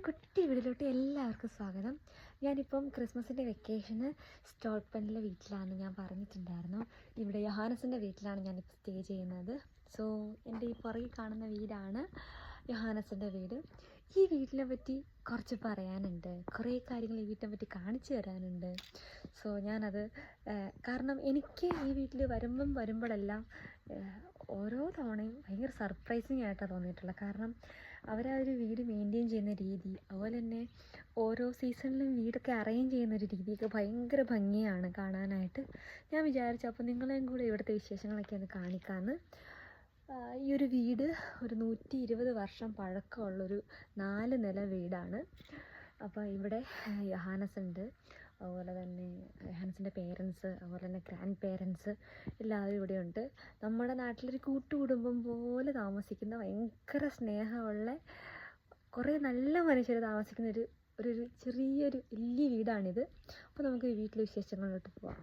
കുട്ടി വീട്ടിലോട്ട് എല്ലാവർക്കും സ്വാഗതം. ഞാനിപ്പം ക്രിസ്മസിൻ്റെ വെക്കേഷന് സ്റ്റോൾപ്പനിലെ വീട്ടിലാണ്. ഞാൻ പറഞ്ഞിട്ടുണ്ടായിരുന്നു, ഇവിടെ യോഹാനസിൻ്റെ വീട്ടിലാണ് ഞാനിപ്പോൾ സ്റ്റേ ചെയ്യുന്നത്. സോ എൻ്റെ ഈ പുറകിൽ കാണുന്ന വീടാണ് യോഹാനസിൻ്റെ വീട്. ഈ വീട്ടിനെ പറ്റി കുറച്ച് പറയാനുണ്ട്, കുറേ കാര്യങ്ങൾ ഈ വീട്ടിനെ പറ്റി കാണിച്ചു തരാനുണ്ട്. സോ ഞാനത് കാരണം എനിക്ക് ഈ വീട്ടിൽ വരുമ്പോഴെല്ലാം ഓരോ തവണയും ഭയങ്കര സർപ്രൈസിങ് ആയിട്ടാണ് തോന്നിയിട്ടുള്ളത്. കാരണം അവർ ആ ഒരു വീട് മെയിൻറ്റെയിൻ ചെയ്യുന്ന രീതി, അതുപോലെ തന്നെ ഓരോ സീസണിലും വീടൊക്കെ അറേഞ്ച് ചെയ്യുന്നൊരു രീതിയൊക്കെ ഭയങ്കര ഭംഗിയാണ് കാണാനായിട്ട്. ഞാൻ വിചാരിച്ചു അപ്പോൾ നിങ്ങളെയും കൂടെ ഇവിടുത്തെ വിശേഷങ്ങളൊക്കെ ഒന്ന് കാണിക്കാമെന്ന്. ഈ ഒരു വീട് ഒരു 120 വർഷം പഴക്കമുള്ളൊരു 4 നില വീടാണ്. അപ്പോൾ ഇവിടെ യോഹാനസ് ഉണ്ട്, അതുപോലെ തന്നെ യോഹാനസിൻ്റെ പേരൻസ്, അതുപോലെ തന്നെ ഗ്രാൻഡ് പേരൻസ് എല്ലാവരും ഇവിടെ ഉണ്ട്. നമ്മുടെ നാട്ടിലൊരു കൂട്ടുകുടുംബം പോലെ താമസിക്കുന്ന ഭയങ്കര സ്നേഹമുള്ള കുറേ നല്ല മനുഷ്യർ താമസിക്കുന്ന ഒരു ചെറിയൊരു വലിയ വീടാണിത്. അപ്പോൾ നമുക്ക് ഈ വീട്ടിലെ വിശേഷങ്ങളിലോട്ട് പോവാം.